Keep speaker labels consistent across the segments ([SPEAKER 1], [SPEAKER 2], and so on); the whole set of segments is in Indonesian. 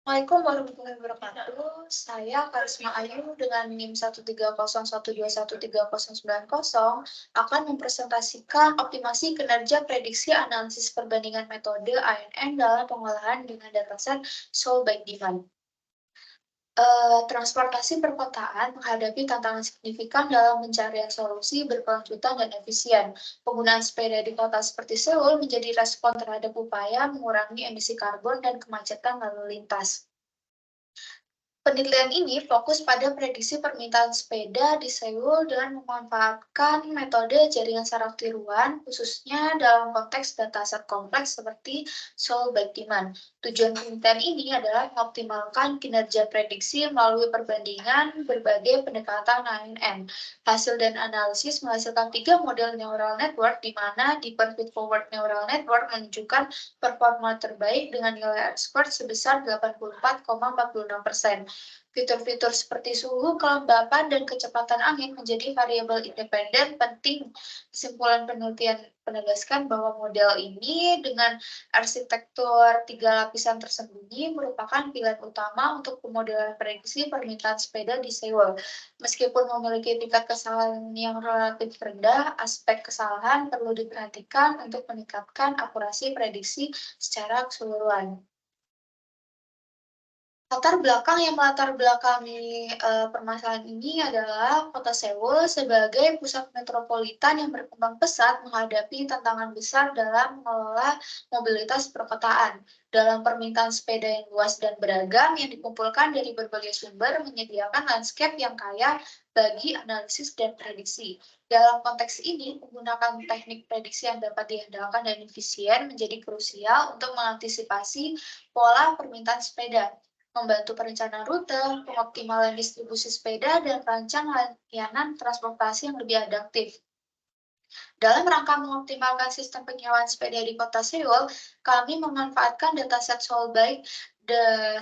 [SPEAKER 1] Assalamualaikum warahmatullahi wabarakatuh. Saya Karisma Ayu dengan NIM 13012139090 akan mempresentasikan optimasi kinerja prediksi analisis perbandingan metode ANN dalam pengolahan dengan dataset Soul by Demand. Transportasi perkotaan menghadapi tantangan signifikan dalam pencarian solusi berkelanjutan dan efisien. Penggunaan sepeda di kota seperti Seoul menjadi respon terhadap upaya mengurangi emisi karbon dan kemacetan lalu lintas. Penelitian ini fokus pada prediksi permintaan sepeda di Seoul dengan memanfaatkan metode jaringan saraf tiruan, khususnya dalam konteks dataset kompleks seperti Seoul by Demand. Tujuan penelitian ini adalah mengoptimalkan kinerja prediksi melalui perbandingan berbagai pendekatan ANN. Hasil dan analisis menghasilkan 3 model neural network, di mana Deeper Feed-Forward Neural Network menunjukkan performa terbaik dengan nilai R-squared sebesar 84,46%. Fitur-fitur seperti suhu, kelembapan, dan kecepatan angin menjadi variabel independen penting. Kesimpulan penelitian menegaskan bahwa model ini dengan arsitektur 3 lapisan tersembunyi merupakan pilihan utama untuk pemodelan prediksi permintaan sepeda di Seoul. Meskipun memiliki tingkat kesalahan yang relatif rendah, aspek kesalahan perlu diperhatikan untuk meningkatkan akurasi prediksi secara keseluruhan. Melatar belakangi permasalahan ini adalah kota Seoul sebagai pusat metropolitan yang berkembang pesat menghadapi tantangan besar dalam mengelola mobilitas perkotaan. Dalam permintaan sepeda yang luas dan beragam yang dikumpulkan dari berbagai sumber menyediakan landscape yang kaya bagi analisis dan prediksi. Dalam konteks ini, menggunakan teknik prediksi yang dapat diandalkan dan efisien menjadi krusial untuk mengantisipasi pola permintaan sepeda, membantu perencanaan rute, pengoptimalan distribusi sepeda, dan rancang layanan transportasi yang lebih adaptif. Dalam rangka mengoptimalkan sistem penyewaan sepeda di kota Seoul, kami memanfaatkan dataset Seoulbike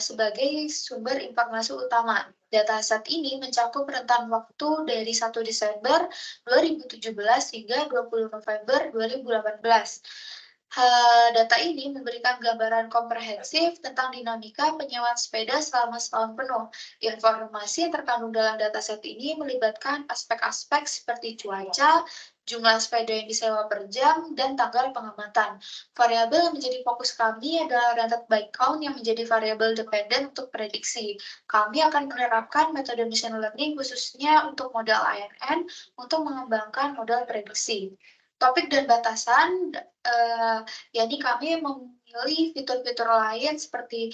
[SPEAKER 1] sebagai sumber informasi utama. Dataset ini mencakup rentan waktu dari 1 Desember 2017 hingga 20 November 2018. Data ini memberikan gambaran komprehensif tentang dinamika penyewaan sepeda selama setahun penuh. Informasi yang terkandung dalam dataset ini melibatkan aspek-aspek seperti cuaca, jumlah sepeda yang disewa per jam, dan tanggal pengamatan. Variabel yang menjadi fokus kami adalah rented bike count yang menjadi variabel dependen untuk prediksi. Kami akan menerapkan metode machine learning khususnya untuk model ANN untuk mengembangkan model prediksi. Topik dan batasan, yakni kami memilih fitur-fitur lain seperti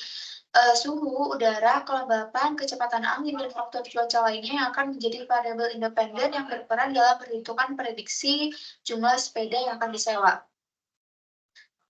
[SPEAKER 1] suhu, udara, kelembapan, kecepatan angin, dan faktor cuaca lainnya yang akan menjadi variabel independen yang berperan dalam perhitungan prediksi jumlah sepeda yang akan disewa.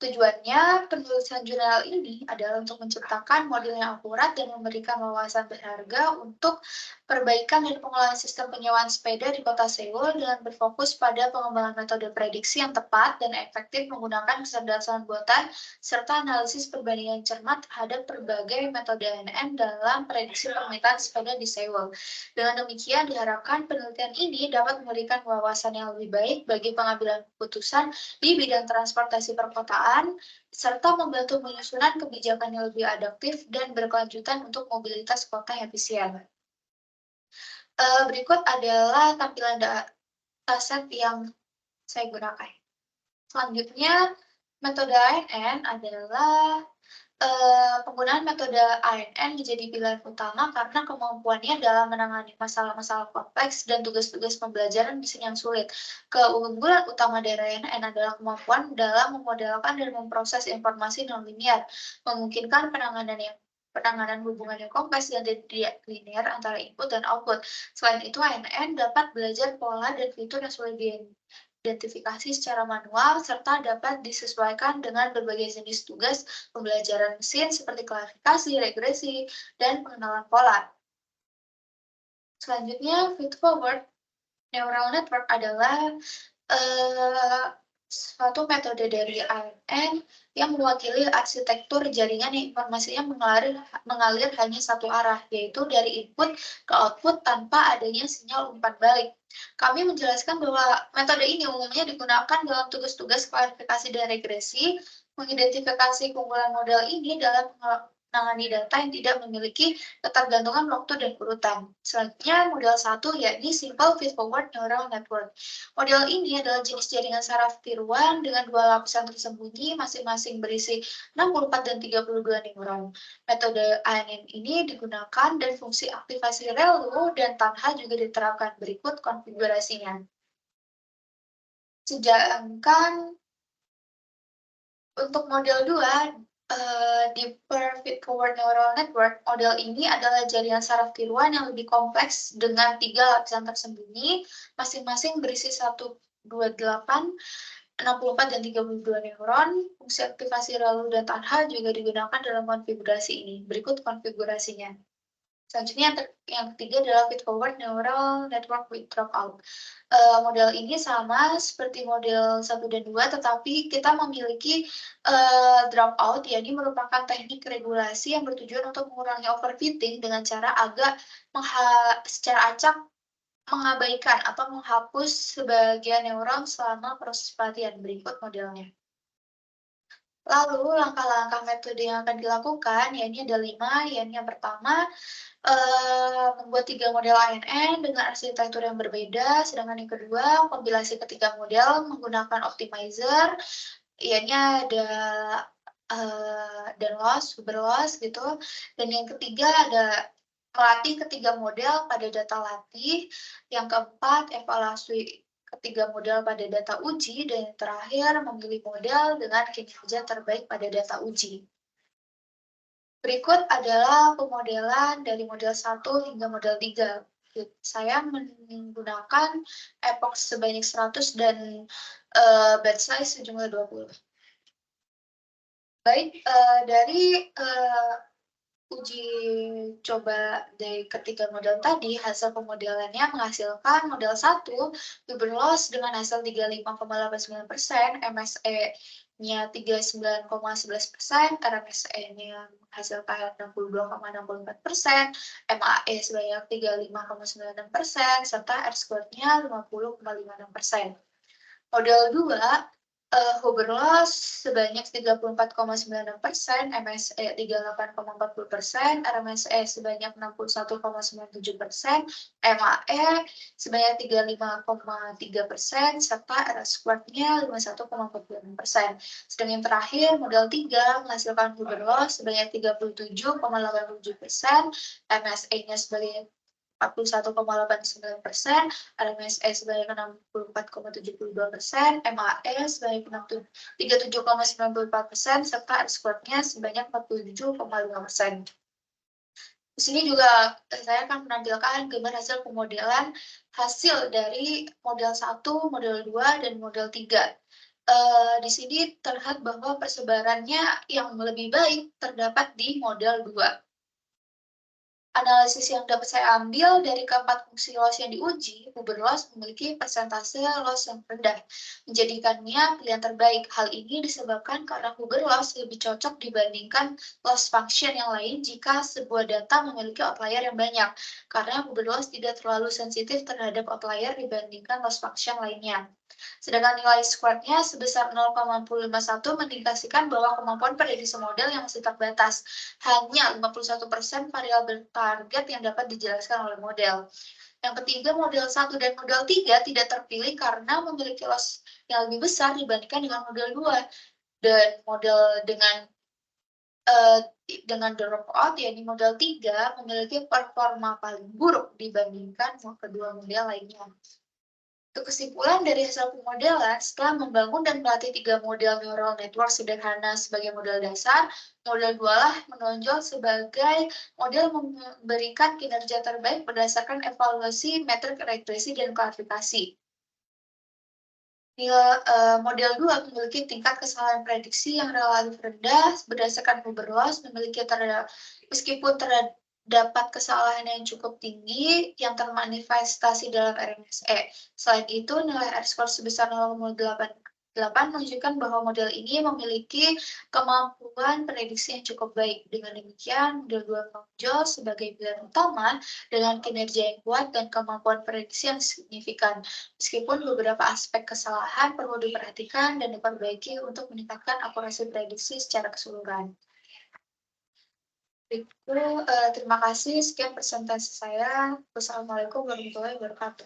[SPEAKER 1] Tujuannya, penulisan jurnal ini adalah untuk menciptakan model yang akurat dan memberikan wawasan berharga untuk perbaikan dan pengelolaan sistem penyewaan sepeda di kota Seoul dengan berfokus pada pengembangan metode prediksi yang tepat dan efektif menggunakan kecerdasan buatan serta analisis perbandingan cermat terhadap berbagai metode ANN dalam prediksi permintaan sepeda di Seoul. Dengan demikian, diharapkan penelitian ini dapat memberikan wawasan yang lebih baik bagi pengambilan keputusan di bidang transportasi perkotaan, serta membantu penyusunan kebijakan yang lebih adaptif dan berkelanjutan untuk mobilitas kota yang efisien. Berikut adalah tampilan dataset yang saya gunakan. Selanjutnya, metode ANN adalah penggunaan metode ANN menjadi pilihan utama karena kemampuannya dalam menangani masalah-masalah kompleks dan tugas-tugas pembelajaran mesin yang sulit. Keunggulan utama dari ANN adalah kemampuan dalam memodelkan dan memproses informasi non-linear, memungkinkan penanganan hubungan yang kompleks dan tidak linear antara input dan output. Selain itu, ANN dapat belajar pola dan fitur yang sulit identifikasi secara manual, serta dapat disesuaikan dengan berbagai jenis tugas pembelajaran mesin seperti klarifikasi, regresi, dan pengenalan pola. Selanjutnya, feed-forward neural network adalah suatu metode dari ANN yang mewakili arsitektur jaringan yang informasinya mengalir hanya satu arah, yaitu dari input ke output tanpa adanya sinyal umpan balik. Kami menjelaskan bahwa metode ini umumnya digunakan dalam tugas-tugas klarifikasi dan regresi. Mengidentifikasi keunggulan model ini dalam menangani data yang tidak memiliki ketergantungan waktu dan urutan. Selanjutnya, model 1 yakni Simple Feedforward Neural Network. Model ini adalah jenis jaringan saraf tiruan dengan dua lapisan tersembunyi masing-masing berisi 64 dan 32 neuron. Metode ANN ini digunakan dan fungsi aktivasi relu dan tanha juga diterapkan. Berikut konfigurasinya. Sedangkan untuk model 2, Deeper Feedforward Neural Network, model ini adalah jaringan saraf tiruan yang lebih kompleks dengan 3 lapisan tersembunyi, masing-masing berisi 128, 64, dan 32 neuron. Fungsi aktivasi relu dan tanha juga digunakan dalam konfigurasi ini. Berikut konfigurasinya. Selanjutnya yang ketiga adalah feedforward neural network with dropout. Model ini sama seperti model 1 dan 2, tetapi kita memiliki dropout, yakni merupakan teknik regulasi yang bertujuan untuk mengurangi overfitting dengan cara agak secara acak mengabaikan atau menghapus sebagian neuron selama proses pelatihan. Berikut modelnya. Lalu, langkah-langkah metode yang akan dilakukan, yakni ada 5, yakni yang pertama, membuat 3 model ANN dengan arsitektur yang berbeda, sedangkan yang kedua, kompilasi ketiga model menggunakan optimizer, yakni ada Danlos, Huberlos gitu, dan yang ketiga ada melatih ketiga model pada data latih, yang keempat, evaluasi ketiga model pada data uji, dan yang terakhir, memilih model dengan kinerja terbaik pada data uji. Berikut adalah pemodelan dari model 1 hingga model 3. Saya menggunakan epoch sebanyak 100 dan batch size sejumlah 20. Baik, dari uji coba dari ketiga model tadi, hasil pemodelannya menghasilkan model 1, Huberlos dengan hasil 35,89%, MSE-nya 39,11%, RMSE-nya menghasilkan 62,64%, MAE sebanyak 35,96%, serta R-squared-nya 50,56%. Model 2, Huberlos sebanyak 34,96%, MSE 38,40%, RMSE sebanyak 61,97%, MAE sebanyak 35,3%, serta R-squared-nya 51,46%. Sedangkan yang terakhir, model 3 menghasilkan Huberlos sebanyak 37,87%, MSE-nya sebanyak 41,89%, RMSE sebanyak 64,72%, MAE sebanyak 37,94%, serta R-squared-nya sebanyak 47,5%. Di sini juga saya akan menampilkan gambar hasil pemodelan hasil dari model 1, model 2, dan model 3. Di sini terlihat bahwa persebarannya yang lebih baik terdapat di model 2. Analisis yang dapat saya ambil dari keempat fungsi loss yang diuji, Huberlos memiliki persentase loss yang rendah, menjadikannya pilihan terbaik. Hal ini disebabkan karena Huberlos lebih cocok dibandingkan loss function yang lain jika sebuah data memiliki outlier yang banyak, karena Huberlos tidak terlalu sensitif terhadap outlier dibandingkan loss function lainnya. Sedangkan nilai squared-nya sebesar 0,51 mengindikasikan bahwa kemampuan prediksi model yang masih terbatas. Hanya 51% variabel target yang dapat dijelaskan oleh model. Yang ketiga, model 1 dan model 3 tidak terpilih karena memiliki loss yang lebih besar dibandingkan dengan model 2. Dan model dengan dropout, yakni model 3, memiliki performa paling buruk dibandingkan kedua model lainnya. Untuk kesimpulan dari hasil pemodelan, setelah membangun dan melatih 3 model neural network sederhana sebagai model dasar, model 2 lah menonjol sebagai model memberikan kinerja terbaik berdasarkan evaluasi metrik regresi dan klasifikasi. Model 2 memiliki tingkat kesalahan prediksi yang relatif rendah berdasarkan Huberlos, meskipun terdapat kesalahan yang cukup tinggi yang termanifestasi dalam RMSE. Selain itu, nilai R-squared sebesar 0,88 menunjukkan bahwa model ini memiliki kemampuan prediksi yang cukup baik. Dengan demikian, model 2 menonjol sebagai pilihan utama dengan kinerja yang kuat dan kemampuan prediksi yang signifikan. Meskipun beberapa aspek kesalahan perlu diperhatikan dan diperbaiki untuk meningkatkan akurasi prediksi secara keseluruhan. Itu, terima kasih, sekian presentasi saya. Wassalamualaikum warahmatullahi wabarakatuh.